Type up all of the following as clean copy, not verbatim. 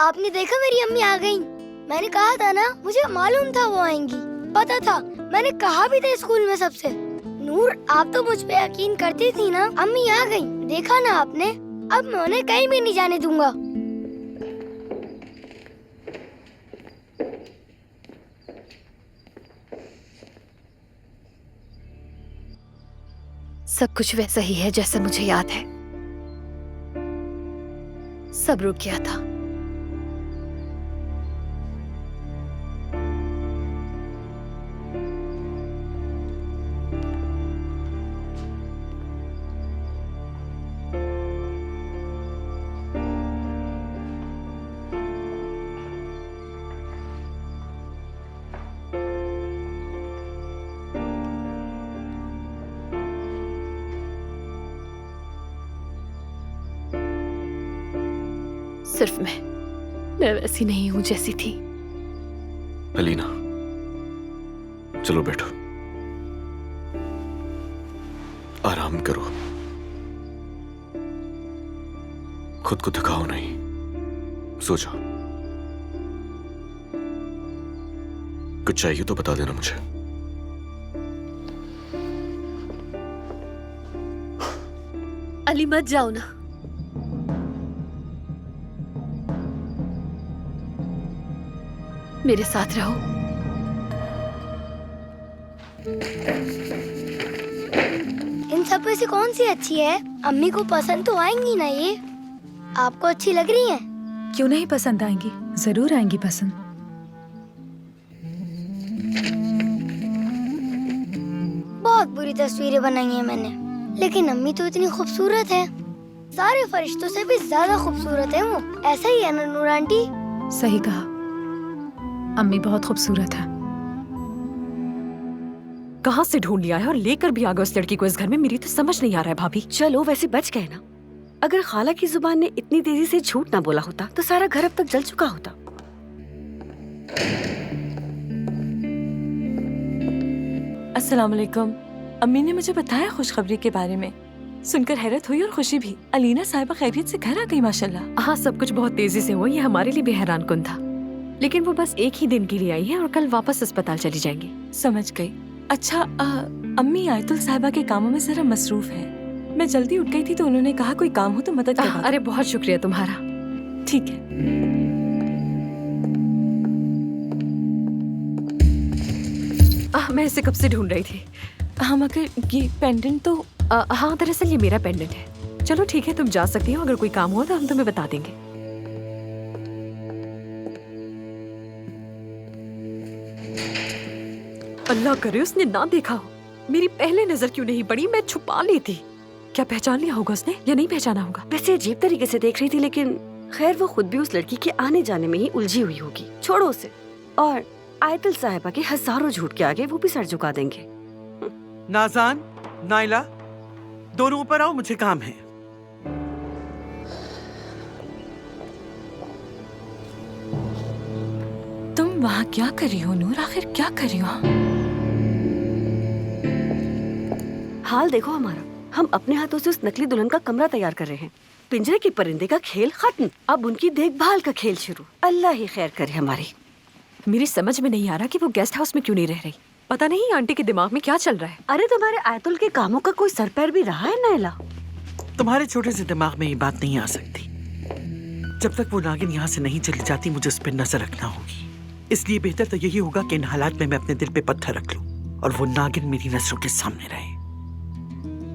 आपने देखा मेरी अम्मी आ गई। मैंने कहा था ना, मुझे मालूम था वो आएंगी, पता था, मैंने कहा भी था स्कूल में सबसे। नूर, आप तो मुझ पे यकीन करती थी ना। अम्मी आ गई, देखा ना आपने। अब मैं उन्हें कहीं भी नहीं जाने दूंगा। सब कुछ वैसा ही है जैसे मुझे याद है। सब रुक गया था। सिर्फ मैं वैसी नहीं हूं जैसी थी। अलीना, चलो बैठो, आराम करो, खुद को थकाओ नहीं, सो जाओ। कुछ चाहिए तो बता देना मुझे। अली, मत जाओ ना। मेरे साथ रहो। इन सब में से कौन सी अच्छी है? अम्मी को पसंद तो आएंगी ना ये। आपको अच्छी लग रही है? क्यों नहीं पसंद आएंगी, जरूर आएंगी पसंद। बहुत बुरी तस्वीरें बनाई हैं मैंने, लेकिन अम्मी तो इतनी खूबसूरत है। सारे फरिश्तों से भी ज्यादा खूबसूरत है वो। ऐसा ही है ना नूर आंटी? सही कहा, अम्मी बहुत खूबसूरत है। कहाँ से ढूंढ लिया है और लेकर भी आ गए उस लड़की को इस घर में? मेरी तो समझ नहीं आ रहा है भाभी। चलो वैसे बच गए ना। अगर खाला की जुबान ने इतनी तेजी से झूठ ना बोला होता तो सारा घर अब तक जल चुका होता। अस्सलाम वालेकुम। अम्मी ने मुझे बताया खुशखबरी के बारे में, सुनकर हैरत हुई और खुशी भी। अलीना साहिबा खैरियत से घर आ गई माशाल्लाह। हाँ, सब कुछ बहुत तेजी से हुआ, ये हमारे लिए भी हैरान कुन था। लेकिन वो बस एक ही दिन के लिए आई है और कल वापस अस्पताल चली जाएंगी। समझ गई। अच्छा, अम्मी आयतुल साहिबा के कामों में जरा मसरूफ है। मैं जल्दी उठ गई थी तो उन्होंने कहा कोई काम हो तो मदद करवा दो। अरे बहुत शुक्रिया तुम्हारा। ठीक है। मैं इसे कब से ढूंढ रही थी। हाँ, मगर ये पेंडेंट तो हाँ, दरअसल ये मेरा पेंडेंट है। चलो ठीक है, तुम जा सकती हो। अगर कोई काम हुआ तो हम तुम्हें बता देंगे। अल्लाह करे उसने ना देखा हो। मेरी पहले नजर क्यों नहीं पड़ी? मैं छुपा ली थी। क्या पहचान लिया होगा उसने या नहीं पहचाना होगा? वैसे अजीब तरीके से देख रही थी, लेकिन खैर वो खुद भी उस लड़की के आने जाने में ही उलझी हुई होगी। छोड़ो उसे। और आयतुल साहिबा के हजारों झूठ के आगे वो भी सर झुका देंगे। नाज़ान, नाइला, दोनों ऊपर आओ, मुझे काम है। तुम वहाँ क्या कर रही हो नूर? आखिर क्या कर रही हो? हाल देखो हमारा। हम अपने हाथों से उस नकली दुल्हन का कमरा तैयार कर रहे हैं। पिंजरे की परिंदे का खेल खत्म, अब उनकी देखभाल का खेल शुरू। अल्लाह ही खैर करे हमारी। मेरी समझ में नहीं आ रहा कि वो गेस्ट हाउस में क्यों नहीं रह रही। पता नहीं आंटी के दिमाग में क्या चल रहा है। अरे तुम्हारे आयतुल के कामों का कोई सर पैर भी रहा है नाइला? तुम्हारे छोटे से दिमाग में ये बात नहीं आ सकती। जब तक वो नागिन यहाँ से नहीं चली जाती, मुझे उस पर नजर रखना होगी। इसलिए बेहतर तो यही होगा कि इन हालात में मैं अपने दिल पे पत्थर रख लूं और वो नागिन मेरी नजरों के सामने रहे।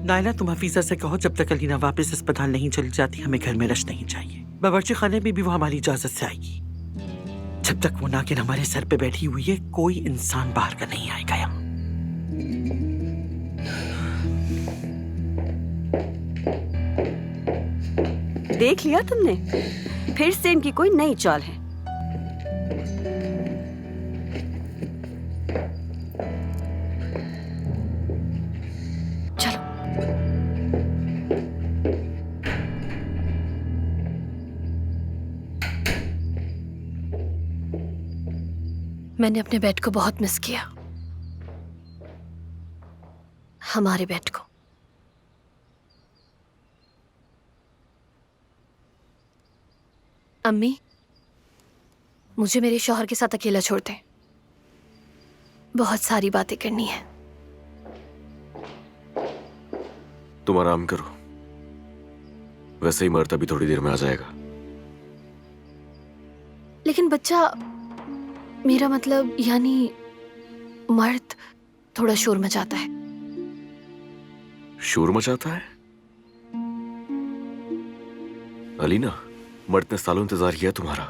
नाइला, तुम हफीजा से कहो जब तक अलीना वापस अस्पताल नहीं चली जाती, हमें घर में रश नहीं चाहिए। बावर्ची खाने में भी वो हमारी इजाजत से आएगी। जब तक वो नागिन हमारे सर पे बैठी हुई है, कोई इंसान बाहर का नहीं आएगा यहाँ। देख लिया तुमने? फिर से इनकी कोई नई चाल है। चलो। मैंने अपने बेड को बहुत मिस किया, हमारे बेड को। अम्मी, मुझे मेरे शौहर के साथ अकेला छोड़ दें। बहुत सारी बातें करनी है। तुम आराम करो, वैसे ही मर्द अभी थोड़ी देर में आ जाएगा। लेकिन बच्चा, मेरा मतलब यानी मर्द थोड़ा शोर मचाता है। शोर मचाता है? अलीना, मर्द ने सालों इंतजार किया तुम्हारा।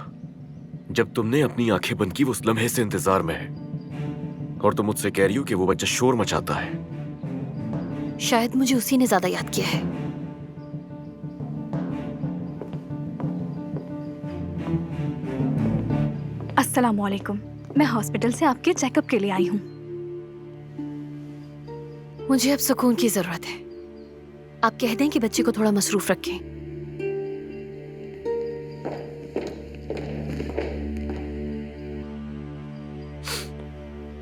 जब तुमने अपनी आंखें बंद की वो उस लम्हे से इंतजार में है, और तुम मुझसे कह रही हो कि वो बच्चा शोर मचाता है। शायद मुझे उसी ने ज्यादा याद किया है। अस्सलामुअलैकुम। मैं हॉस्पिटल से आपके चेकअप के लिए आई हूँ। मुझे अब सुकून की जरूरत है। आप कह दें कि बच्चे को थोड़ा मसरूफ रखें।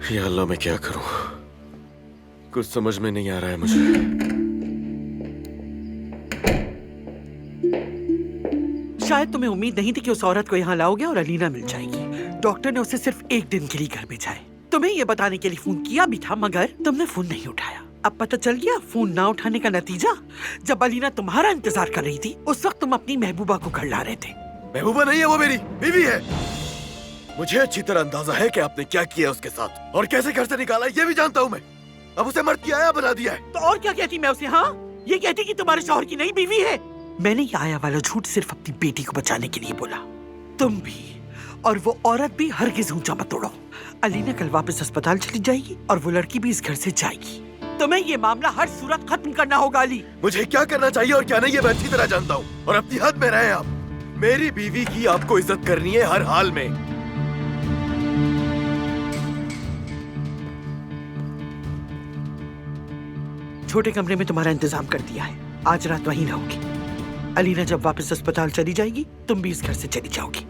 या अल्लाह, मैं क्या करूं? कुछ समझ में नहीं आ रहा है मुझे। शायद तुम्हें उम्मीद नहीं थी कि उस औरत को यहाँ लाओगे और अलीना मिल जाएगी। डॉक्टर ने उसे सिर्फ एक दिन के लिए घर भेजा है। तुम्हें ये बताने के लिए फोन किया भी था, मगर तुमने फोन नहीं उठाया। अब पता चल गया फोन ना उठाने का नतीजा। जब अलीना तुम्हारा इंतजार कर रही थी, उस वक्त तुम अपनी महबूबा को घर ला रहे थे। महबूबा नहीं है, वो मेरी बीवी है। मुझे अच्छी तरह अंदाजा है कि आपने क्या किया उसके साथ और कैसे घर से निकाला, ये भी जानता हूँ मैं। अब उसे मर्द की आया बना दिया है। तो और क्या कहती मैं उसे? हाँ, ये कहती कि तुम्हारे शौहर की नई बीवी है। मैंने ये आया वाला झूठ सिर्फ अपनी बेटी को बचाने के लिए बोला। तुम भी और वो औरत भी हरगिज ऊंचा मत तोड़ो। अलीना कल वापस अस्पताल चली जाएगी और वो लड़की भी इस घर से जाएगी। तुम्हें ये मामला हर सूरत खत्म करना होगा अली। मुझे क्या करना चाहिए और क्या नहीं, ये मैं अच्छी तरह जानता हूँ। और अपनी हद में रहे आप। मेरी बीवी की आपको इज्जत करनी है हर हाल में। छोटे कमरे में तुम्हारा इंतजाम कर दिया है। आज रात वहीं रहोगी। अलीना जब वापस अस्पताल चली जाएगी, तुम भी इस घर से चली जाओगी,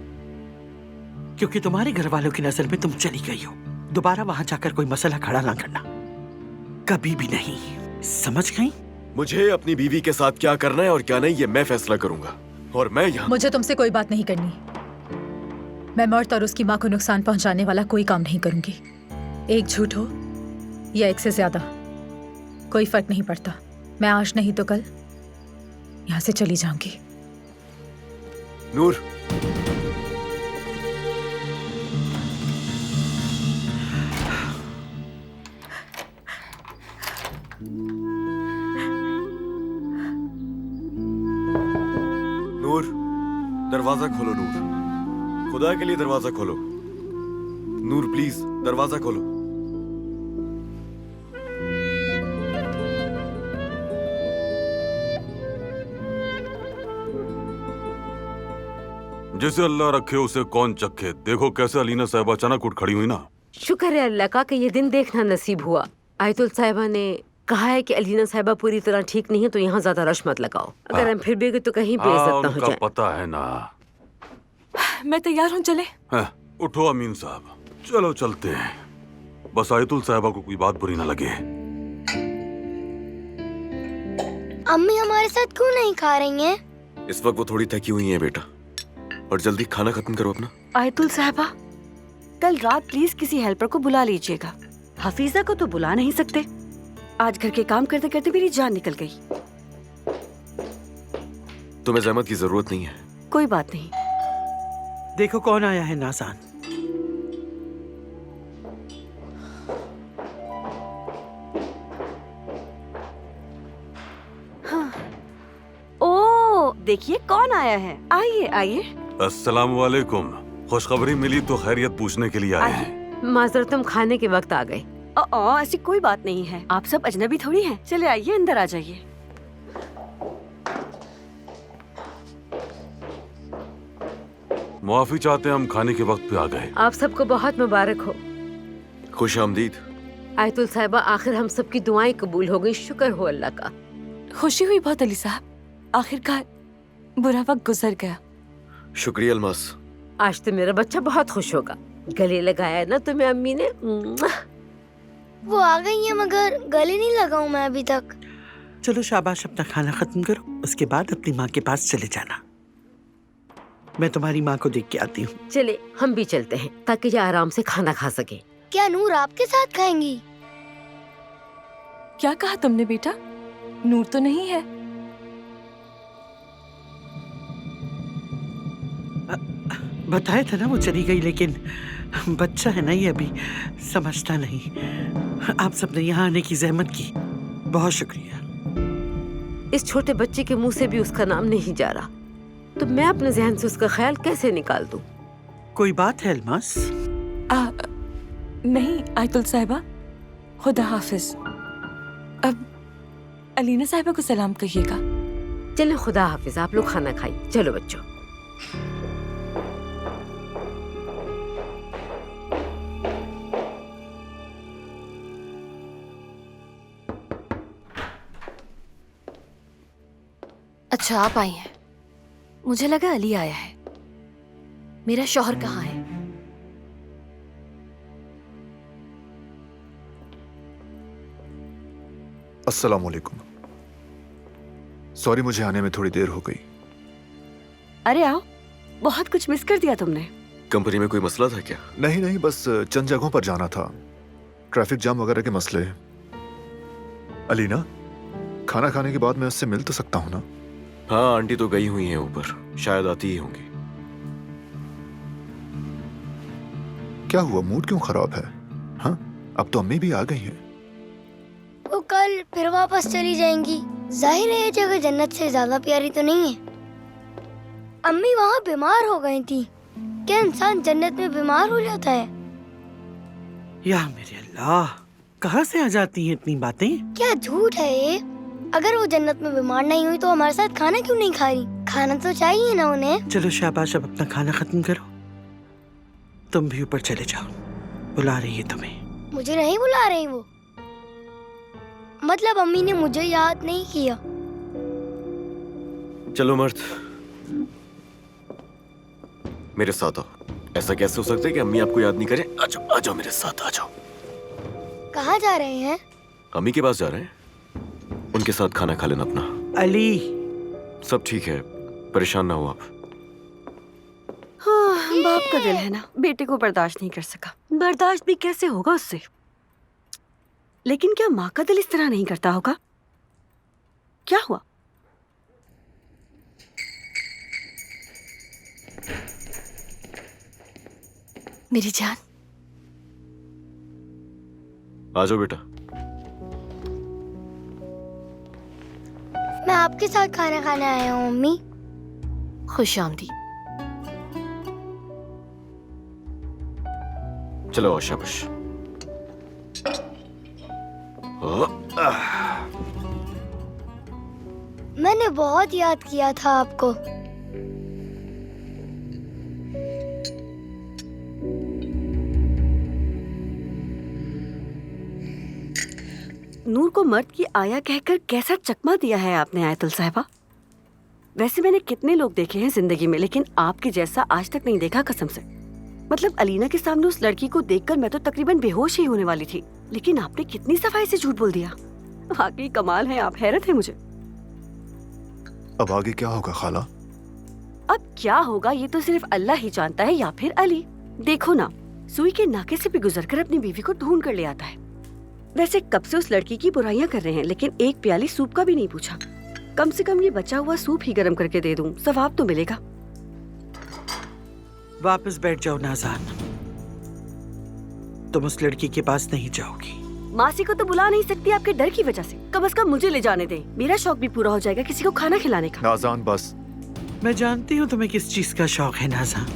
क्योंकि तुम्हारे घर वालों की नजर में तुम चली गई हो। दोबारा वहां जाकर कोई मसला खड़ा ना करना, कभी भी नहीं। समझ गई? मुझे अपनी बीवी के साथ क्या करना है और क्या नहीं, ये मैं फैसला करूंगा। और मैं यहाँ मुझे तुमसे कोई बात नहीं करनी। मैं मर्द और उसकी माँ को नुकसान पहुंचाने वाला कोई काम नहीं करूंगी। एक झूठ हो या एक से ज्यादा, कोई फर्क नहीं पड़ता। मैं आज नहीं तो कल यहाँ से चली जाऊंगी। नूर, नूर, दरवाजा खोलो। नूर, खुदा के लिए दरवाजा खोलो। नूर प्लीज दरवाजा खोलो। जिसे अल्लाह रखे उसे कौन चखे। देखो कैसे अलीना साहिबा अचानक उठ खड़ी हुई ना। शुक्र है अल्लाह का कि ये दिन देखना नसीब हुआ। आयतुल साहिबा ने कहा है कि अलीना साहिबा पूरी तरह ठीक नहीं है, तो यहाँ ज्यादा रश मत लगाओ। अगर हम फिर भी गए तो कहीं बेइज्जत ना हो जाए। पता है ना। मैं तैयार हूँ, चले। उठो अमीन साहब, चलो चलते हैं। बस आयतुल साहिबा को कोई बात बुरी ना लगे। अम्मी हमारे साथ क्यों नहीं खा रही हैं? इस वक्त वो थोड़ी थकी हुई है बेटा, और जल्दी खाना खत्म करो अपना। आयतुल साहिबा, कल रात प्लीज किसी हेल्पर को बुला लीजिएगा। हफीजा को तो बुला नहीं सकते। आज घर के काम करते करते मेरी जान निकल गई। तुम्हें जहमत की जरूरत नहीं है। कोई बात नहीं। देखो कौन आया है नाज़ान। हाँ। ओ, देखिए कौन आया है। आइए आइए। अस्सलाम वालेकुम। खुशखबरी मिली तो खैरियत पूछने के लिए आए हैं। माजरतम, खाने के वक्त आ गए। ऐसी कोई बात नहीं है। आप सब अजनबी थोड़ी हैं। चले आइए, अंदर आ जाइए। माफी चाहते हैं, हम खाने के वक्त पे आ गए। आप सबको बहुत मुबारक हो। खुश आमदीद। आयतुल साहिबा, आखिर हम सबकी दुआएं कबूल हो गई। शुक्र हो अल्लाह का। खुशी हुई बहुत अली साहब। आखिरकार बुरा वक्त गुजर गया। शुक्रिया अलमास। आज तो मेरा बच्चा बहुत खुश होगा। गले लगाया ना तुम्हें अम्मी ने। वो आ गई है, मगर गले नहीं लगाऊं मैं अभी तक। चलो शाबाश, अपना खाना खत्म करो, उसके बाद अपनी माँ के पास चले जाना। मैं तुम्हारी माँ को देख के आती हूँ। चले हम भी चलते हैं ताकि ये आराम से खाना खा सके। क्या नूर आपके साथ खाएंगी? क्या कहा तुमने बेटा? नूर तो नहीं है। बताया था ना वो चली गई, लेकिन बच्चा है ना ये, अभी समझता नहीं। आप सबने यहाँ आने की जहमत की, बहुत शुक्रिया। इस छोटे बच्चे के मुंह से भी उसका नाम नहीं जा रहा, तो मैं अपने जहन से उसका ख्याल कैसे निकाल दूं? कोई बात है अल्मास? नहीं आयतुल साहिबा, खुदा हाफिज। अब अलीना साहिबा को सलाम कहिएगा। चलो खुदा हाफिज, आप लोग खाना खाइए। चलो बच्चों। अच्छा आप आई हैं। मुझे लगा अली आया है। मेरा शौहर कहाँ है? अस्सलाम वालेकुम। सॉरी मुझे आने में थोड़ी देर हो गई। अरे आओ, बहुत कुछ मिस कर दिया तुमने। कंपनी में कोई मसला था क्या? नहीं नहीं, बस चंद जगहों पर जाना था, ट्रैफिक जाम वगैरह के मसले। अलीना, खाना खाने के बाद मैं उससे मिल तो सकता हूँ ना? हाँ, आंटी तो गई हुई हैं ऊपर, शायद आती ही होंगी। क्या हुआ, मूड क्यों खराब है? हाँ, अब तो अम्मी भी आ गई हैं। वो कल फिर वापस चली जाएंगी। जाहिर है ये जगह जन्नत से ज्यादा प्यारी तो नहीं है। अम्मी वहाँ बीमार हो गई थी। क्या इंसान जन्नत में बीमार हो जाता है? या मेरे अल्लाह, कहाँ से आ जाती हैं इतनी बातें? क्या झूठ है ये? अगर वो जन्नत में बीमार नहीं हुई तो हमारे साथ खाना क्यों नहीं खा रही? खाना तो चाहिए ना उन्हें। चलो शाबाश, अब अपना खाना खत्म करो, तुम भी ऊपर चले जाओ, बुला रही है तुम्हें। मुझे नहीं बुला रही वो। मतलब अम्मी ने मुझे याद नहीं किया। चलो मर्द, मेरे साथ आओ। ऐसा कैसे हो सकता है कि अम्मी आपको याद नहीं करे? आ जाओ, आ जाओ मेरे साथ, आ जाओ। कहाँ जा रहे हैं? अम्मी के पास जा रहे हैं, उनके साथ खाना खा लेना अपना। अली, सब ठीक है, परेशान ना हो आप। हाँ, बाप का दिल है ना, बेटे को बर्दाश्त नहीं कर सका। बर्दाश्त भी कैसे होगा उससे? लेकिन क्या माँ का दिल इस तरह नहीं करता होगा? क्या हुआ? मेरी जान, आ जाओ बेटा। मैं आपके साथ खाना खाने आया हूँ अम्मी। खुश आमदीद। चलो आओ, शाबाश। मैंने बहुत याद किया था आपको। नूर को मर्द की आया कहकर कैसा चकमा दिया है आपने आयतुल साहिबा। वैसे मैंने कितने लोग देखे हैं जिंदगी में, लेकिन आपके जैसा आज तक नहीं देखा, कसम से। मतलब अलीना के सामने उस लड़की को देखकर मैं तो तकरीबन बेहोश ही होने वाली थी, लेकिन आपने कितनी सफाई से झूठ बोल दिया। वाकई कमाल है आप, हैरत है मुझे। अब आगे क्या होगा खाला? अब क्या होगा ये तो सिर्फ अल्लाह ही जानता है, या फिर अली। देखो ना, सुई के नाके से भी गुजरकर अपनी बीवी को ढूंढ कर ले आता है। वैसे कब से उस लड़की की बुराइयां कर रहे हैं, लेकिन एक प्याली सूप का भी नहीं पूछा। कम से कम ये बचा हुआ सूप ही गर्म करके दे दूं, सवाब तो मिलेगा। वापस बैठ जाओ नाज़ान, तुम उस लड़की के पास नहीं जाओगी। मासी को तो बुला नहीं सकती आपके डर की वजह से। कम से कम मुझे ले जाने दे, मेरा शौक भी पूरा हो जाएगा किसी को खाना खिलाने का। नाज़ान बस। मैं जानती हूँ तुम्हें किस चीज का शौक है नाज़ान,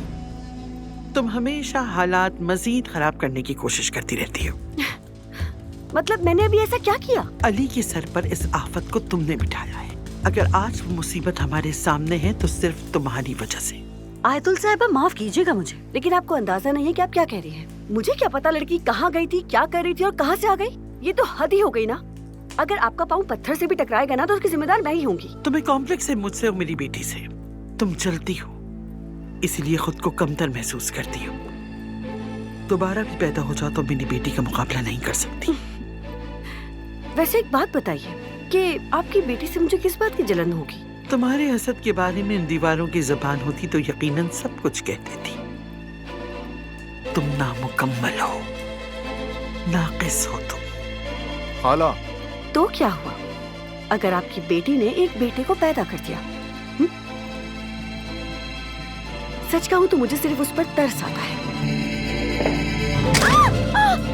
तुम हमेशा हालात मजीद खराब करने की कोशिश करती रहती हो। मतलब मैंने अभी ऐसा क्या किया? अली के सर पर इस आफत को तुमने बिठाया है। अगर आज वो मुसीबत हमारे सामने है तो सिर्फ तुम्हारी वजह से। आयतुल साहिबा माफ कीजिएगा मुझे, लेकिन आपको अंदाजा नहीं है कि आप क्या कह रही हैं। मुझे क्या पता लड़की कहाँ गई थी, क्या कर रही थी और कहाँ से आ गई। ये तो हद ही हो गई ना। अगर आपका पाँव पत्थर से भी टकराएगा ना तो उसकी जिम्मेदार मैं ही होंगी। तुम्हें कॉम्प्लेक्स है मुझसे और मेरी बेटी से। तुम जलती हो, इसलिए खुद को कमतर महसूस करती हो। दोबारा भी पैदा हो जाओ तो मेरी बेटी का मुकाबला नहीं कर सकती। वैसे एक बात बताइए कि आपकी बेटी से मुझे किस बात की जलन होगी? तुम्हारे हसद के बारे में इन दीवारों की जबान होती तो यकीनन सब कुछ कहती थी। तुम नामुकम्मल हो, नाकिस हो तुम। खाला, तो क्या हुआ अगर आपकी बेटी ने एक बेटे को पैदा कर दिया? सच कहूं तो मुझे सिर्फ उस पर तरस आता है।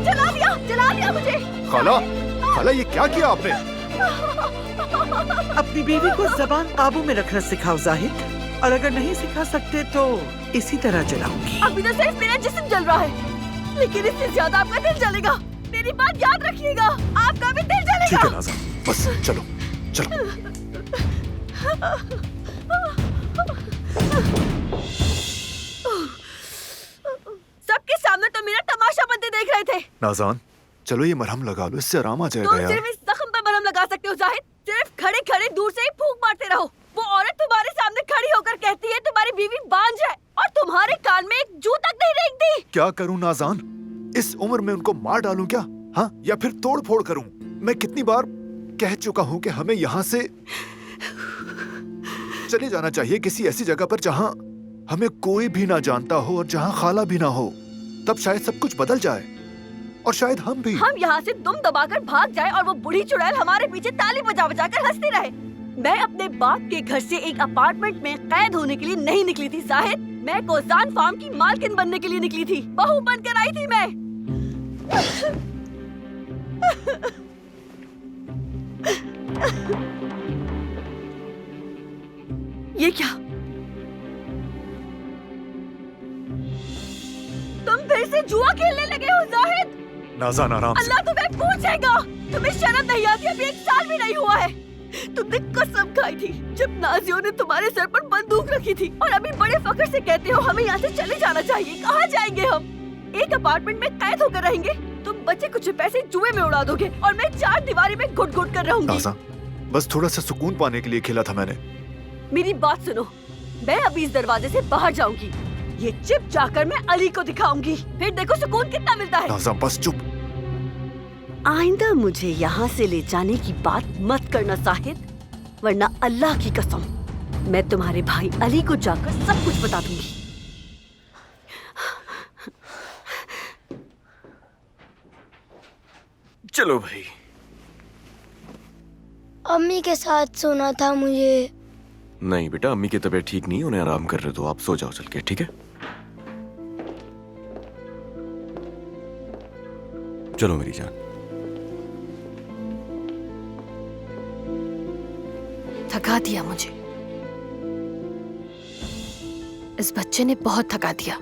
जला दिया मुझे। खाला, खाला ये क्या किया आपने? अपनी बीवी को जबान काबू में रखना सिखाओ जाहिद, और अगर नहीं सिखा सकते तो इसी तरह जलाऊंगी। अभी तो सिर्फ मेरा जिस्म जल रहा है, लेकिन इससे ज्यादा आपका दिल जलेगा। मेरी बात याद रखिएगा, आपका भी दिल जलेगा। ठीक है नाज़ा, बस चलो चलो। सबके सामने तो मेरा तमाशा बनते देख रहे थे। नाज़ान, चलो ये मरहम लगा लो, इससे आराम आ जाएगा तुम यार। सिर्फ इस जख्म पर मरहम लगा सकते हो जाहिद। सिर्फ खड़े खड़े दूर से ही फूंक मारते रहो। वो औरत तुम्हारे सामने खड़ी होकर कहती है तुम्हारी बीवी बांझ है, और तुम्हारे कान में एक जू तक नहीं रेंगती। क्या करूं नाज़ान? इस उम्र में उनको मार डालूं क्या? हाँ, या फिर तोड़ फोड़ करूं? मैं कितनी बार कह चुका हूं कि हमें यहाँ से चले जाना चाहिए, किसी ऐसी जगह पर जहाँ हमें कोई भी ना जानता हो और जहाँ खाला भी ना हो। तब शायद सब कुछ बदल जाए, और शायद हम भी। हम यहाँ से दुम दबाकर भाग जाए और वो बूढ़ी चुड़ैल हमारे पीछे ताली बजा बजा कर हंसती रहे। मैं अपने बाप के घर से एक अपार्टमेंट में कैद होने के लिए नहीं निकली थी जाहिद। मैं कोजान फार्म की मालकिन बनने के लिए निकली थी। बहू बनकर आई थी मैं। ये क्या? तुम फिर से जुआ खेलने लगे हो जाहिद? नाज़ान आराम से। अल्लाह तुम्हें पूछेगा। तुम्हें शर्म नहीं आती? अभी 1 साल भी नहीं हुआ है। तुमने कसम खाई थी जब नाजियों ने तुम्हारे सर पर बंदूक रखी थी, और अभी बड़े फख्र से कहते हो हमें यहाँ से चले जाना चाहिए। कहाँ जाएंगे हम? एक अपार्टमेंट में कैद होकर रहेंगे। तुम बचे कुछ पैसे जुए में उड़ा दोगे और मैं 4 दीवारी में घुट घुट कर रहूंगी। नाज़ा, बस थोड़ा सा सुकून पाने के लिए खेला था मैंने। मेरी बात सुनो, मैं अभी इस दरवाजे से बाहर जाऊंगी। ये चिप जाकर मैं अली को दिखाऊंगी, फिर देखो सुकून कितना मिलता है। नाज़ा बस चुप। आइंदा मुझे यहाँ से ले जाने की बात मत करना साहिद, वरना अल्लाह की कसम मैं तुम्हारे भाई अली को जाकर सब कुछ बता दूंगी। चलो भाई। अम्मी के साथ सोना था मुझे। नहीं बेटा, अम्मी की तबीयत ठीक नहीं, उन्हें आराम कर रहे, तो आप सो जाओ चल के, ठीक है? चलो मेरी जान। थका दिया मुझे, इस बच्चे ने बहुत थका दिया।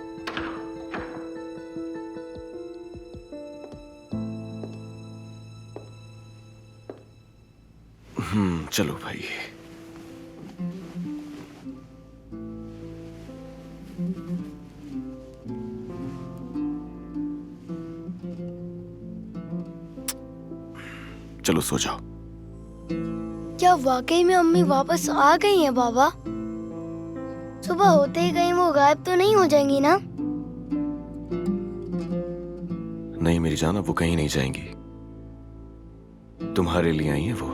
चलो भाई। चलो सो जाओ। क्या वाकई में अम्मी वापस आ गई हैं बाबा? सुबह होते ही कहीं वो गायब तो नहीं हो जाएंगी ना? नहीं मेरी जान, अब वो कहीं नहीं जाएंगी। तुम्हारे लिए आई है वो,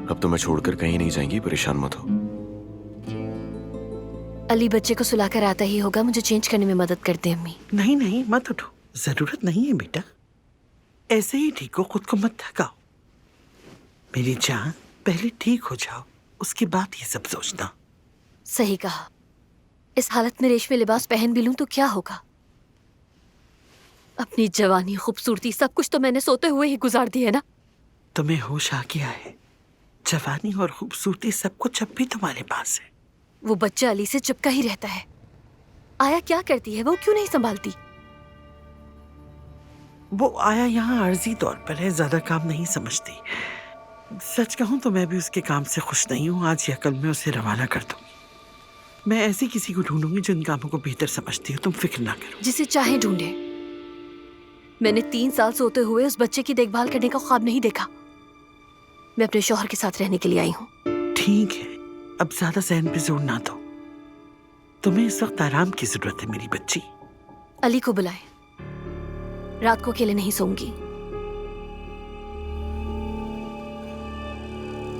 अब तुम्हें छोड़कर कहीं नहीं जाएंगी, परेशान मत हो। अली बच्चे को सुलाकर आता ही होगा, मुझे चेंज करने में मदद कर दे अम्मी। नहीं नहीं, मत उठो, जरूरत नहीं है बेटा, ऐसे ही ठीक हो, खुद को मत थकाओ। मेरी जान, पहले ठीक हो जाओ, उसके बाद ये सब सोचना। सही कहा, इस हालत में रेशमी लिबास पहन भी लूं तो क्या होगा? अपनी जवानी, खूबसूरती, सब कुछ तो मैंने सोते हुए ही गुजार दी है ना। तुम्हें होश आ गया है, जवानी और खूबसूरती सब कुछ अब भी तुम्हारे पास है। वो बच्चा अली से चिपका ही रहता है। आया क्या करती है वो, क्यों नहीं संभालती? वो आया यहाँ आर्जी तौर पर है, ज्यादा काम नहीं समझती। सच कहूं तो मैं भी उसके काम से खुश नहीं हूँ। आज या कल मैं उसे रवाना कर दूंगी। मैं ऐसी किसी को ढूंढूंगी जो इन कामों को बेहतर समझती हो, तुम फिक्र ना करो। जिसे चाहे ढूंढे। मैंने 3 साल सोते हुए उस बच्चे की देखभाल करने का ख्वाब नहीं देखा। मैं अपने शौहर के साथ रहने के लिए आई हूँ। ठीक है, अब ज्यादा सहन पे जोर ना दो। तुम्हें इस वक्त आराम की जरूरत है मेरी बच्ची। अली को बुलाए, रात को अकेले नहीं सोऊंगी।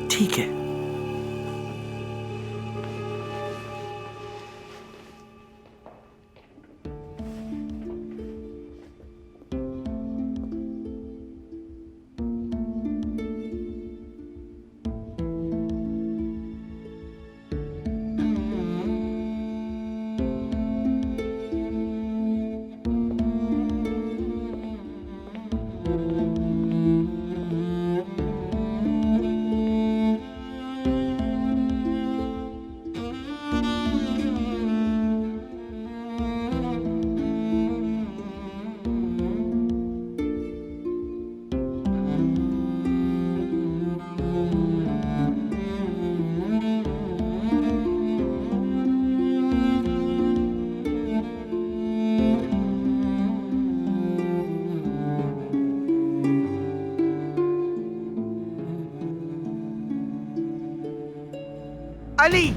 ठीक है, अली,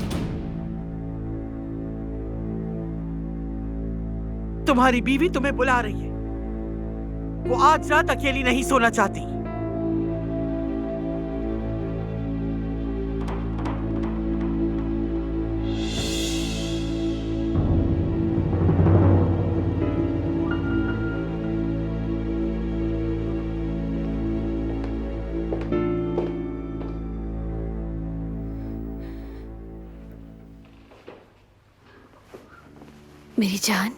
तुम्हारी बीवी तुम्हें बुला रही है। वो आज रात अकेली नहीं सोना चाहती। मेरी जान,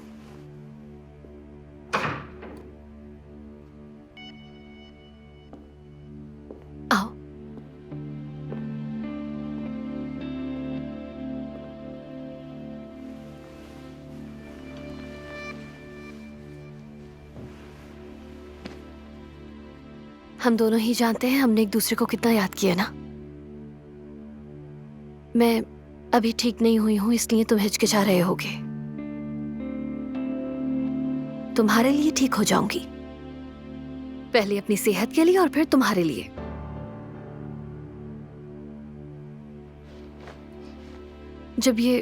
आओ। हम दोनों ही जानते हैं हमने एक दूसरे को कितना याद किया ना। मैं अभी ठीक नहीं हुई हूं, इसलिए तुम हिचकिचा रहे होगे। तुम्हारे लिए ठीक हो जाऊंगी, पहले अपनी सेहत के लिए और फिर तुम्हारे लिए। जब ये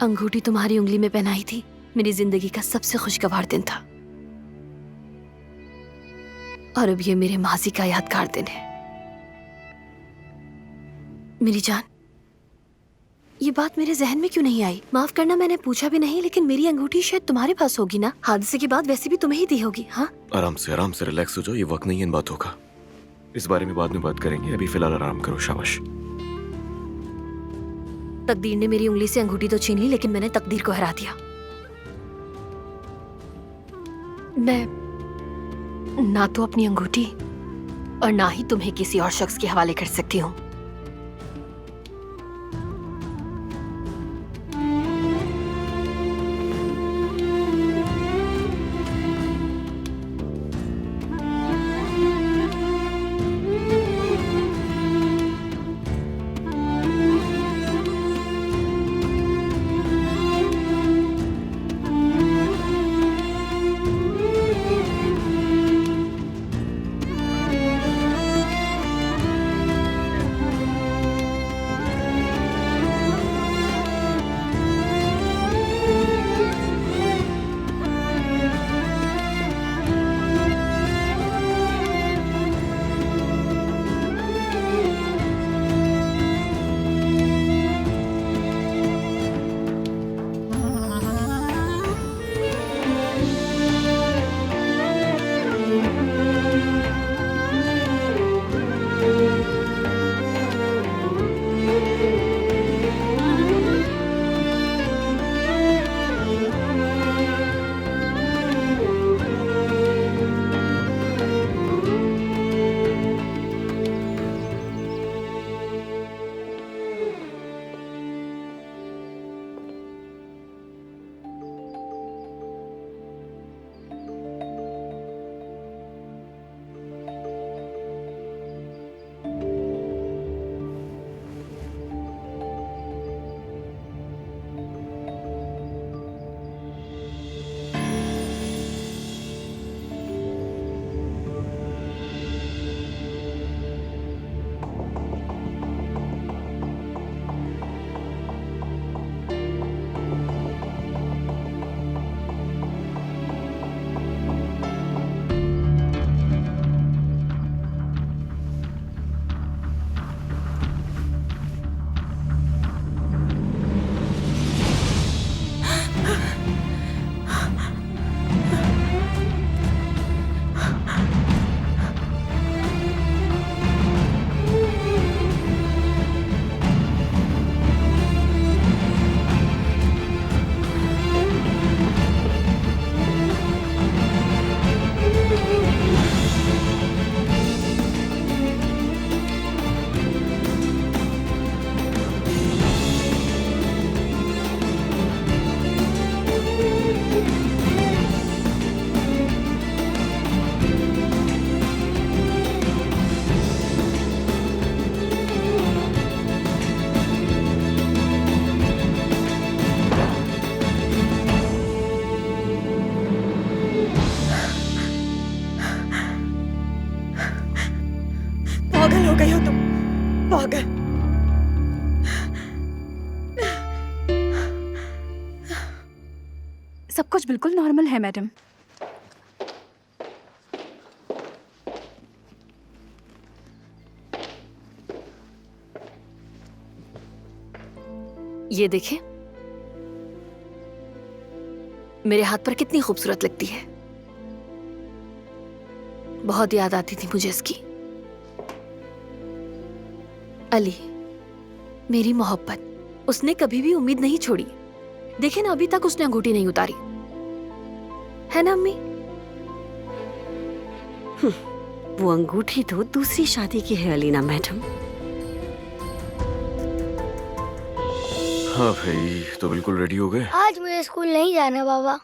अंगूठी तुम्हारी उंगली में पहनाई थी, मेरी जिंदगी का सबसे खुशगवार दिन था, और अब ये मेरे माजी का यादगार दिन है। मेरी जान, ये बात मेरे जहन में क्यों नहीं आई? माफ करना, मैंने पूछा भी नहीं, लेकिन मेरी अंगूठी शायद तुम्हारे पास होगी ना। हादसे के बाद वैसे भी तुम्हें ही दी होगी। हाँ, आराम से रिलैक्स हो जाओ। ये वक्त नहीं है इन बातों का। इस बारे में बाद में बात करेंगे, अभी फिलहाल आराम करो। शाबाश। तकदीर ने मेरी उंगली से अंगूठी तो छीन ली, लेकिन मैंने तकदीर को हरा दिया। मैं ना तो अपनी अंगूठी और ना ही तुम्हें किसी और शख्स के हवाले कर सकती हूँ। सब कुछ बिल्कुल नॉर्मल है मैडम। ये देखें, मेरे हाथ पर कितनी खूबसूरत लगती है। बहुत याद आती थी मुझे इसकी। अली, मेरी मोहब्बत, उसने कभी भी उम्मीद नहीं छोड़ी। देखे ना, अभी तक उसने अंगूठी नहीं उतारी, है ना अम्मी? वो अंगूठी तो दूसरी शादी की है अलीना मैडम। हाँ भाई, तो बिल्कुल रेडी हो गए? आज मुझे स्कूल नहीं जाना बाबा,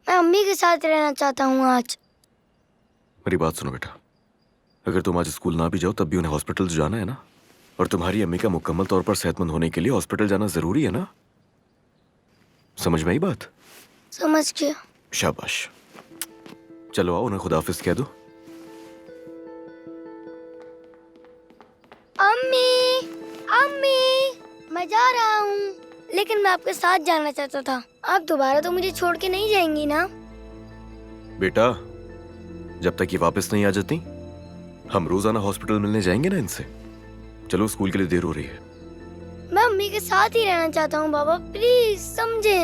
मैं अम्मी के साथ रहना चाहता हूँ आज। मेरी बात सुनो बेटा, अगर तुम आज स्कूल ना भी जाओ तब भी उन्हें हॉस्पिटल जाना है ना, और तुम्हारी अम्मी का मुकम्मल तौर पर सेहतमंद होने के लिए हॉस्पिटल जाना जरूरी है ना। समझ में आई बात? समझ गया। शाबाश, चलो आओ, उन्हें खुदाफिज कह दो। अम्मी, अम्मी, मैं जा रहा हूँ, लेकिन मैं आपके साथ जाना चाहता था। आप दोबारा तो मुझे छोड़ के नहीं जाएंगी ना? बेटा, जब तक ये वापस नहीं आ जाती हम रोजाना हॉस्पिटल मिलने जाएंगे ना इनसे। चलो, स्कूल के लिए देर हो रही है। मैं अम्मी के साथ ही रहना चाहता हूँ बाबा, प्लीज समझे।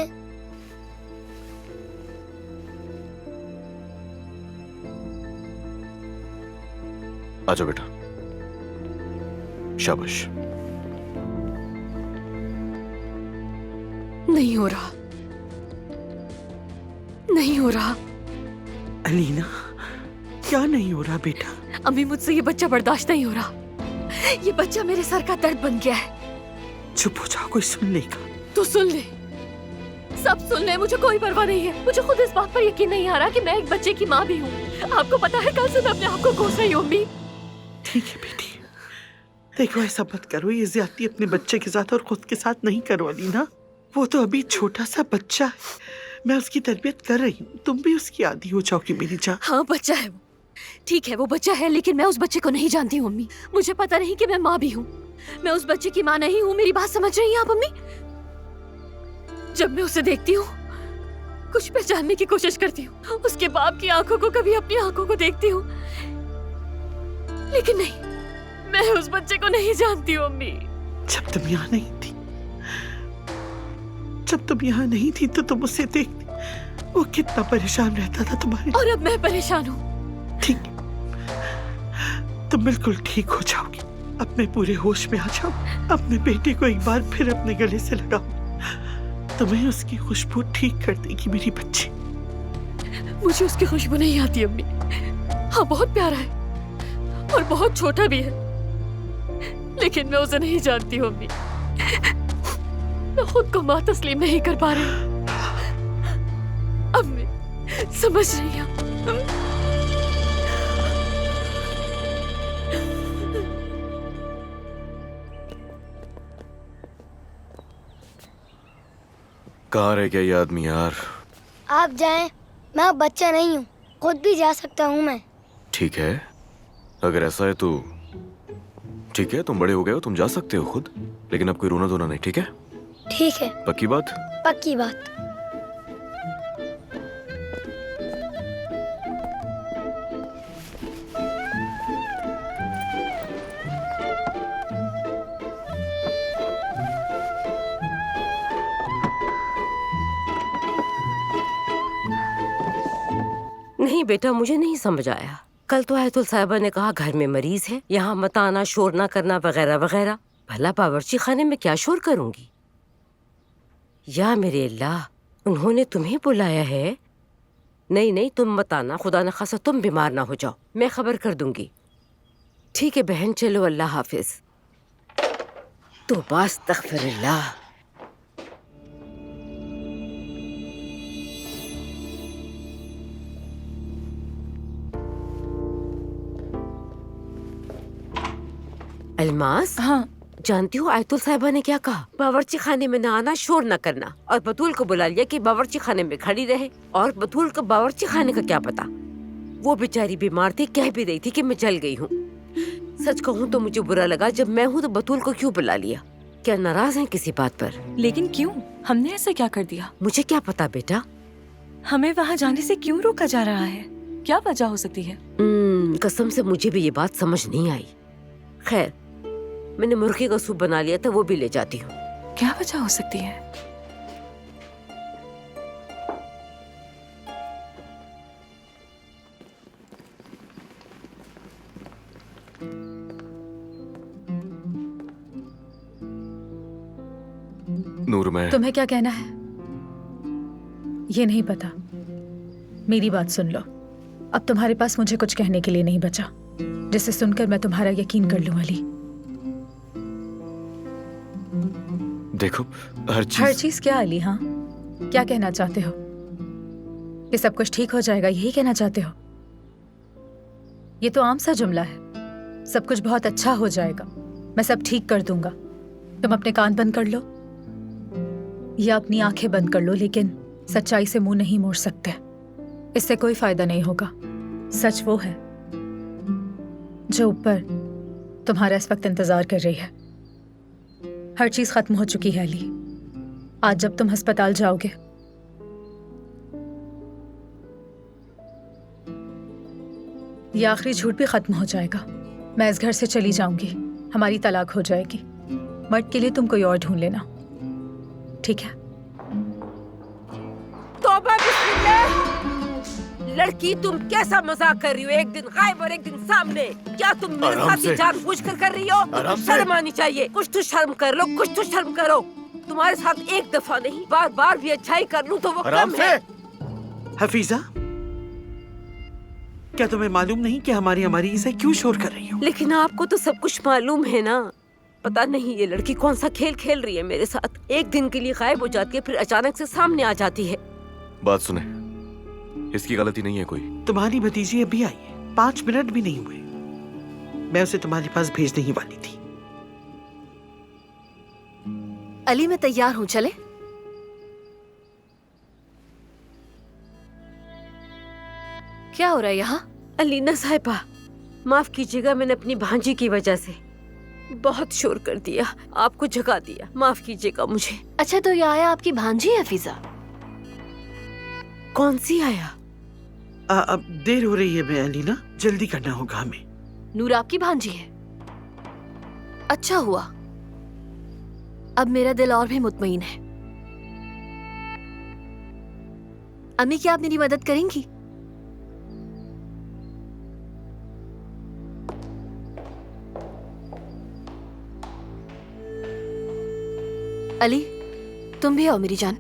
आ जाओ बेटा, शाबाश। नहीं हो रहा, नहीं हो रहा। अलीना, क्या नहीं हो रहा बेटा? अम्मी, मुझसे ये बच्चा बर्दाश्त नहीं हो रहा। ये बच्चा मेरे सर का दर्द बन गया है। चुप हो जाओ, कोई सुन लेगा। तो सुन ले, सब सुन ले, मुझे कोई परवाह नहीं है। मुझे खुद इस बात पर यकीन नहीं आ रहा कि मैं एक बच्चे की माँ भी हूँ। आपको पता है, कल से मैं अपने आप को कोस रही हूँ अम्मी। ठीक है बेटी, देखो ऐसा मत करो। ये ज्यादती अपने बच्चे के साथ और खुद के साथ नहीं करो अलीना। वो तो अभी छोटा सा बच्चा है, मैं उसकी तरबियत कर रही हूँ। तुम भी उसकी आदी हो जाओगी मेरी जान। हाँ, बच्चा है वो, ठीक है वो बच्चा है, लेकिन मैं उस बच्चे को नहीं जानती हूँ अम्मी। मुझे पता नहीं कि मैं माँ भी हूँ। मैं उस बच्चे की माँ नहीं हूँ। मेरी बात समझ रही हैं आप अम्मी? जब मैं उसे देखती हूँ, कुछ पहचानने की कोशिश करती हूँ, उसके बाप की आंखों को कभी अपनी आंखों को देखती हूँ, लेकिन नहीं, मैं उस बच्चे को नहीं जानती हूँ अम्मी। जब तुम यहाँ नहीं थी, जब तुम यहाँ नहीं थी तो तुम उसे देखती, वो कितना परेशान रहता था तुम्हारे। और अब मैं परेशान हूँ। ठीक, तुम बिल्कुल ठीक हो जाओगी। अपने पूरे होश में आ जाओ। अपने बेटे को एक बार फिर अपने गले से लगाओ, तुम्हें उसकी खुशबू ठीक कर देगी मेरी बच्ची। मुझे उसकी खुशबू नहीं आती अम्मी। हाँ, बहुत प्यारा है और बहुत छोटा भी है, लेकिन मैं उसे नहीं जानती हूँ अम्मी। मैं खुद को माँ तस्लीम नहीं कर पा रही। अम्मी, समझ रही हैं? कहाँ रह गया ये आदमी यार? आप जाएं, मैं अब बच्चा नहीं हूँ, खुद भी जा सकता हूँ मैं। ठीक है, अगर ऐसा है तो ठीक है, तुम बड़े हो गए हो, तुम जा सकते हो खुद, लेकिन अब कोई रोना धोना नहीं, ठीक है? ठीक है। पक्की बात? पक्की बात। नहीं बेटा, मुझे नहीं समझ आया। कल तो आयतुल साहिबा ने कहा घर में मरीज है, यहाँ मत आना, शोर ना करना, वगैरह वगैरह। भला बावर्ची खाने में क्या शोर करूंगी? या मेरे अल्लाह, उन्होंने तुम्हें बुलाया है? नहीं नहीं, तुम मत आना, खुदा न खासा तुम बीमार ना हो जाओ, मैं खबर कर दूंगी। ठीक है बहन, चलो, अल्लाह हाफिज। तो बस तग़फ़िरुल्लाह। अलमास, हाँ जानती हो आयतुल साहिबा ने क्या कहा? बावर्ची खाने में ना आना, शोर ना करना, और बतूल को बुला लिया कि बावर्ची खाने में खड़ी रहे। और बतूल को बावर्ची खाने का क्या पता? वो बेचारी बीमार थी, कह भी रही थी कि मैं जल गई हूँ। सच कहूँ तो मुझे बुरा लगा, जब मैं हूँ तो बतूल को क्यों बुला लिया? क्या नाराज हैं किसी बात पर? लेकिन क्यों? हमने ऐसा क्या कर दिया? मुझे क्या पता बेटा, हमें वहाँ जाने से क्यों रोका जा रहा है? क्या वजह हो सकती है? कसम से मुझे भी ये बात समझ नहीं आई। खैर, मैंने मुर्गी का सूप बना लिया था, वो भी ले जाती हूँ। क्या वजह हो सकती है? नूर, मैं तुम्हें क्या कहना है ये नहीं पता। मेरी बात सुन लो। अब तुम्हारे पास मुझे कुछ कहने के लिए नहीं बचा जिसे सुनकर मैं तुम्हारा यकीन कर लूं। अली, देखो, हर चीज क्या अली? हाँ, क्या कहना चाहते हो? कि सब कुछ ठीक हो जाएगा, यही कहना चाहते हो? ये तो आम सा जुमला है। सब कुछ बहुत अच्छा हो जाएगा, मैं सब ठीक कर दूंगा। तुम अपने कान बंद कर लो या अपनी आंखें बंद कर लो, लेकिन सच्चाई से मुंह नहीं मोड़ सकते। इससे कोई फायदा नहीं होगा। सच वो है जो ऊपर तुम्हारा इस वक्त इंतजार कर रही है। हर चीज खत्म हो चुकी है अली। आज जब तुम अस्पताल जाओगे, ये आखिरी झूठ भी खत्म हो जाएगा। मैं इस घर से चली जाऊंगी, हमारी तलाक हो जाएगी। मर्द के लिए तुम कोई और ढूंढ लेना, ठीक है? तौबा बिस्मिल्लाह। लड़की, तुम कैसा मजाक कर रही हो? एक दिन गायब और एक दिन सामने। क्या तुम मेरे साथ ही जानबूझकर कर रही हो? शर्म आनी चाहिए। कुछ तो शर्म कर लो, कुछ तो शर्म करो। तुम्हारे साथ एक दफा नहीं, बार बार भी अच्छाई कर लूं तो वो कम है। हफीजा, क्या तुम्हें मालूम नहीं कि हमारी इसे क्यों शोर कर रही हो? लेकिन आपको तो सब कुछ मालूम है ना। पता नहीं ये लड़की कौन सा खेल खेल रही है मेरे साथ। एक दिन के लिए गायब हो जाती है, फिर अचानक से सामने आ जाती है। बात सुने, इसकी गलती नहीं है कोई। तुम्हारी भतीजी अभी आई है, 5 मिनट भी नहीं हुए। मैं उसे तुम्हारे पास भेजने ही वाली थी। अली, मैं तैयार हूँ, चले? क्या हो रहा है यहाँ? अलीना साहिबा, माफ कीजिएगा, मैंने अपनी भांजी की वजह से बहुत शोर कर दिया, आपको जगा दिया। माफ कीजिएगा मुझे। अच्छा, तो ये आया आपकी भांजी है हफीजा? कौन सी आया? अब देर हो रही है मैं अलीना, जल्दी करना होगा हमें। नूर आपकी भांजी है? अच्छा हुआ, अब मेरा दिल और भी मुतमईन है। अम्मी, क्या आप मेरी मदद करेंगी? अली, तुम भी आओ मेरी जान।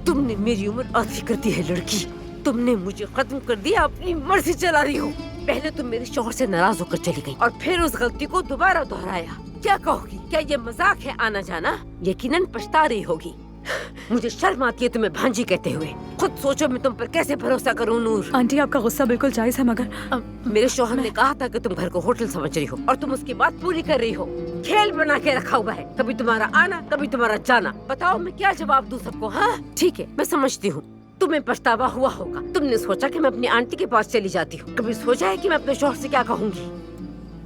तुमने मेरी उम्र आधी कर दी है लड़की। तुमने मुझे खत्म कर दिया, अपनी मर्जी चला रही हो। पहले तुम मेरे शौहर से नाराज होकर चली गई और फिर उस गलती को दोबारा दोहराया। क्या कहोगी? क्या ये मजाक है आना जाना? यकीनन पछता रही होगी। मुझे शर्म आती है तुम्हें भांजी कहते हुए। खुद सोचो मैं तुम पर कैसे भरोसा करूं नूर। आंटी, आपका गुस्सा बिल्कुल जायज है, मगर मेरे शौहर ने कहा था कि तुम घर को होटल समझ रही हो और तुम उसकी बात पूरी कर रही हो। खेल बना के रखा हुआ है, कभी तुम्हारा आना कभी तुम्हारा जाना। बताओ मैं क्या जवाब दूं सबको? हाँ ठीक है, मैं समझती हूँ तुम्हें पछतावा हुआ होगा। तुमने सोचा कि मैं अपनी आंटी के पास चली जाती हूँ। कभी सोचा है कि मैं अपने शौहर से क्या कहूँगी?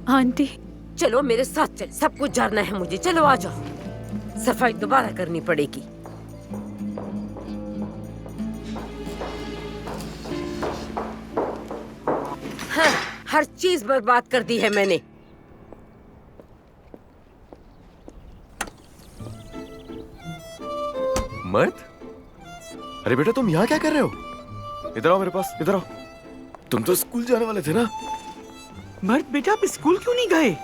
आंटी, चलो मेरे साथ चल, सब कुछ जानना है मुझे। चलो आ जाओ, सफाई दोबारा करनी पड़ेगी। हाँ, हर चीज बर्बाद कर दी है मैंने। मर्द? अरे बेटा, तुम यहाँ क्या कर रहे हो? इधर आओ मेरे पास, इधर आओ। तुम तो स्कूल जाने वाले थे ना? मर्द बेटा, आप स्कूल क्यों नहीं गए?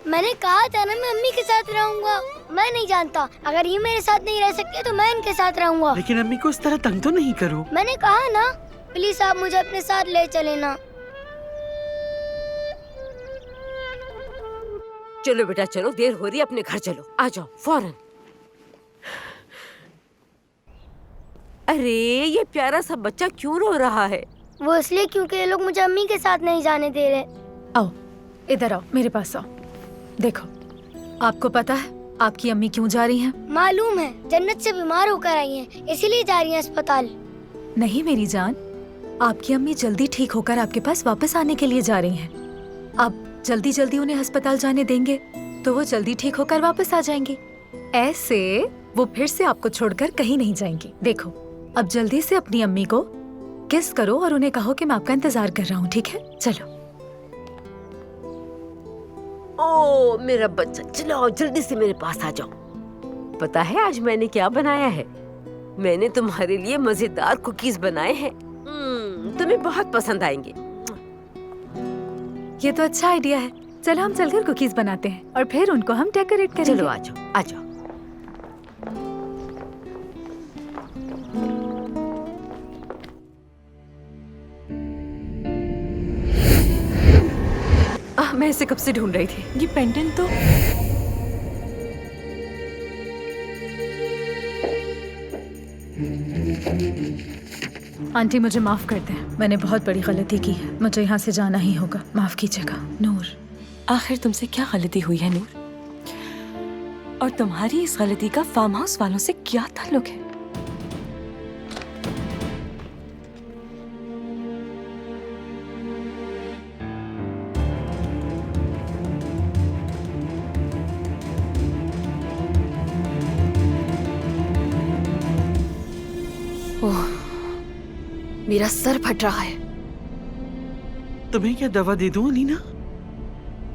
मैंने कहा था ना मैं अम्मी के साथ रहूंगा। मैं नहीं जानता, अगर ये मेरे साथ नहीं रह सकते तो मैं इनके साथ रहूंगा। लेकिन अम्मी को इस तरह तंग तो नहीं करो। मैंने कहा ना, प्लीज आप मुझे अपने साथ ले चले ना। चलो बेटा चलो, देर हो रही है, अपने घर चलो। आ जाओ फौरन। अरे ये प्यारा सा बच्चा क्यों रो रहा है? वो इसलिए क्योंकि ये लोग मुझे अम्मी के साथ नहीं जाने दे रहे। आओ, इधर आओ, मेरे पास आओ। देखो, आपको पता है आपकी अम्मी क्यों जा रही हैं? मालूम है, जन्नत से बीमार होकर आई हैं, इसीलिए जा रही हैं अस्पताल। नहीं मेरी जान, आपकी अम्मी जल्दी ठीक होकर आपके पास वापस आने के लिए जा रही हैं। अब जल्दी जल्दी उन्हें अस्पताल जाने देंगे तो वो जल्दी ठीक होकर वापस आ जाएंगे। ऐसे वो फिर से आपको छोड़कर कहीं नहीं जाएंगी। देखो, अब जल्दी से अपनी अम्मी को किस करो और उन्हें कहो कि मैं आपका इंतजार कर रहा हूँ, ठीक है? चलो। ओ मेरा बच्चा, चलो जल्दी से मेरे पास आ जाओ। पता है आज मैंने क्या बनाया है? मैंने तुम्हारे लिए मजेदार कुकीज बनाए हैं। तुम्हें बहुत पसंद आएंगे। ये तो अच्छा आइडिया है। चलो हम चलकर कुकीज बनाते हैं और फिर उनको हम डेकोरेट करेंगे। चलो आ जाओ, आ जाओ। मैं इसे कब से ढूंढ रही थी। ये पेंडेंट तो आंटी मुझे माफ कर दें, मैंने बहुत बड़ी गलती की है। मुझे यहाँ से जाना ही होगा, माफ कीजिएगा। नूर, आखिर तुमसे क्या गलती हुई है नूर? और तुम्हारी इस गलती का फार्म हाउस वालों से क्या ताल्लुक है? मेरा सर फट रहा है। तुम्हें क्या दवा दे दूं अलीना?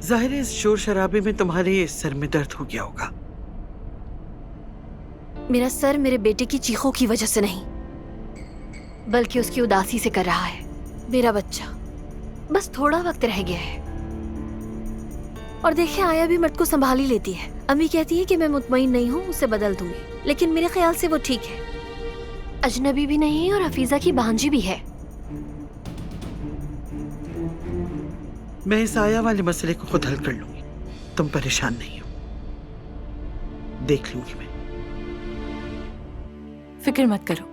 जाहिर है इस शोर शराबे में तुम्हारे सर में दर्द हो गया होगा। मेरा सर मेरे बेटे की चीखों की वजह से नहीं, बल्कि उसकी उदासी से कर रहा है। मेरा बच्चा बस थोड़ा वक्त रह गया है। और देखिए, आया भी मर्द को संभाल ही लेती है। अम्मी कहती है कि मैं मुतमईन नहीं हूँ, उसे बदल दूंगी, लेकिन मेरे ख्याल से वो ठीक है। अजनबी भी नहीं है और हफीजा की भांजी भी है। मैं इस आया वाले मसले को खुद हल कर लूंगी, तुम परेशान नहीं हो। देख लूंगी मैं। फिक्र मत करो,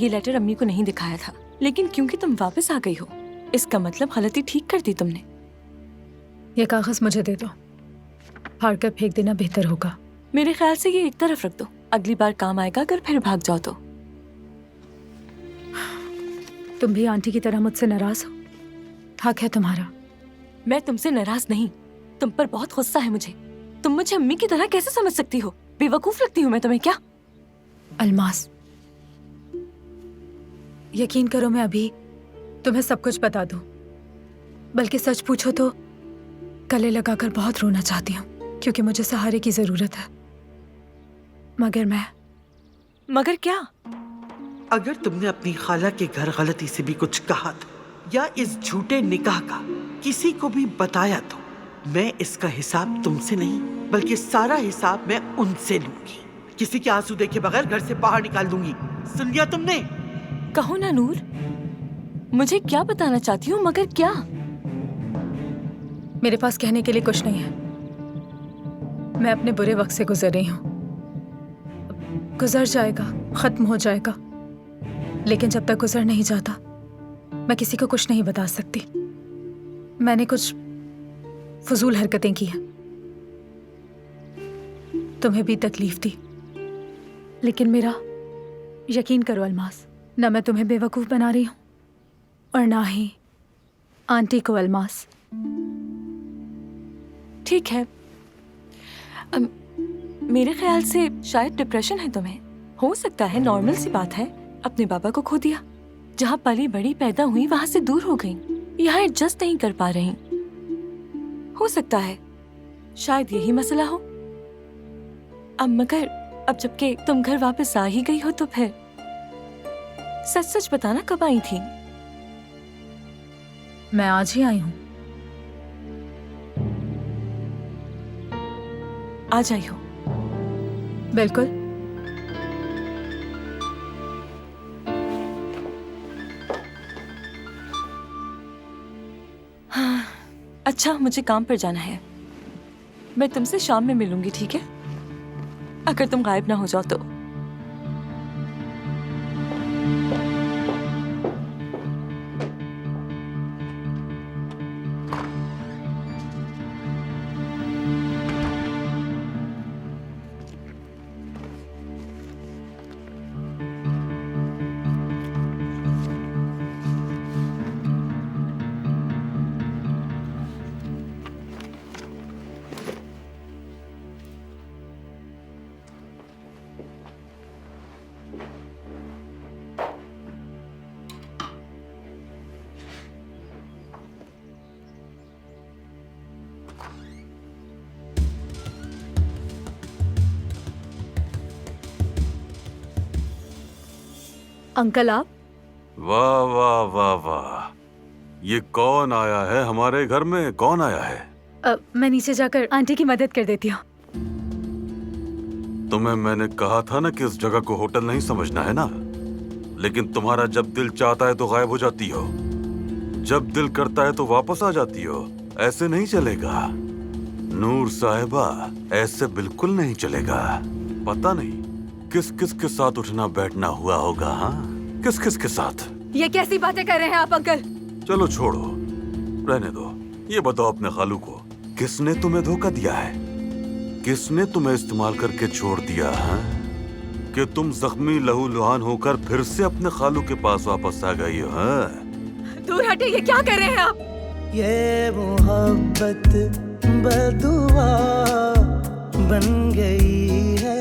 ये लेटर अम्मी को नहीं दिखाया था, लेकिन क्योंकि तुम वापस आ गई हो, इसका मतलब गलती ठीक कर दी तुमने। ये कागज मुझे दे दो, फाड़ कर फेंक देना बेहतर होगा। मेरे ख्याल से ये एक तरफ रख दो, अगली बार काम आएगा अगर फिर भाग जाओ तो। तुम भी आंटी की तरह मुझसे नाराज हो? हक है तुम्हारा। मैं तुमसे नाराज नहीं, तुम पर बहुत गुस्सा है मुझे। तुम मुझे अम्मी की तरह कैसे समझ सकती हो? बेवकूफ लगती हूँ मैं तुम्हें क्या? अलमास, यकीन करो मैं अभी तुम्हें सब कुछ बता दूं, बल्कि सच पूछो तो गले लगाकर बहुत रोना चाहती हूँ, क्योंकि मुझे सहारे की जरूरत है। मगर क्या? अगर तुमने अपनी खाला के घर गलती से भी कुछ कहा था या इस झूठे निकाह का किसी को भी बताया तो मैं इसका हिसाब तुमसे नहीं बल्कि सारा हिसाब मैं उनसे लूंगी। किसी के आंसू देखे बगैर घर से बाहर निकाल दूंगी। सुन लिया तुमने? कहो ना नूर, मुझे क्या बताना चाहती हूँ, मगर क्या? मेरे पास कहने के लिए कुछ नहीं है। मैं अपने बुरे वक्त से गुजर रही हूँ, गुजर जाएगा, खत्म हो जाएगा, लेकिन जब तक गुजर नहीं जाता मैं किसी को कुछ नहीं बता सकती। मैंने कुछ फजूल हरकतें की हैं, तुम्हें भी तकलीफ दी, लेकिन मेरा यकीन करो अलमास, ना मैं तुम्हें बेवकूफ बना रही हूं और ना ही आंटी को। अलमास, ठीक है, मेरे ख्याल से शायद डिप्रेशन है तुम्हें। हो सकता है, नॉर्मल सी बात है। अपने बाबा को खो दिया, जहाँ पली बड़ी पैदा हुई वहां से दूर हो गई, यहाँ एडजस्ट नहीं कर पा रही। हो सकता है शायद यही मसला हो। अब मगर अब जबकि तुम घर वापस आ ही गई हो तो फिर सच सच बताना, कब आई थी? मैं आज ही आई हूँ। आज आई हो? बिल्कुल। हाँ, अच्छा, मुझे काम पर जाना है। मैं तुमसे शाम में मिलूंगी, ठीक है? अगर तुम गायब ना हो जाओ तो। अंकल आप? वाह वाह वाह वाह, ये कौन आया है हमारे घर में? कौन आया है? मैं नीचे जाकर आंटी की मदद कर देती हूँ। तुम्हें मैंने कहा था ना कि इस जगह को होटल नहीं समझना है ना, लेकिन तुम्हारा जब दिल चाहता है तो गायब हो जाती हो, जब दिल करता है तो वापस आ जाती हो। ऐसे नहीं चलेगा नूर साहिबा, ऐसे बिल्कुल नहीं चलेगा। पता नहीं किस किस के साथ उठना बैठना हुआ होगा। हाँ, किस किस के साथ? ये कैसी बातें कर रहे हैं आप अंकल? चलो छोड़ो, रहने दो। ये बताओ अपने खालू को, किसने तुम्हें धोखा दिया है? किसने तुम्हें इस्तेमाल करके छोड़ दिया है कि तुम जख्मी लहूलुहान होकर फिर से अपने खालू के पास वापस आ गई हो? दूर हटे, ये क्या कर रहे हैं आप? ये मोहब्बत बदुआ बन गई है